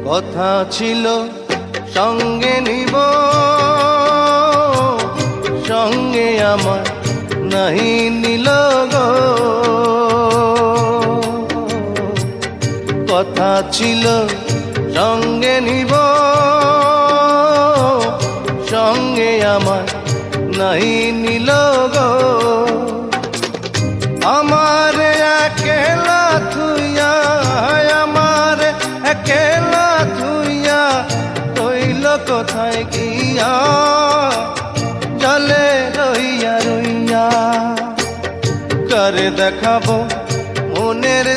কথা ছিল সঙ্গে নিব, সঙ্গে আমার নাহি নিল গো। কথা ছিল সঙ্গে নিব, সঙ্গে আমার নাহি নিল গো। আমার একেলা থুইয়া, আমার একেলা থুইয়া রইল কোথায় গিয়া, জলে রইয়া রইয়া। কারে দেখাবো মনের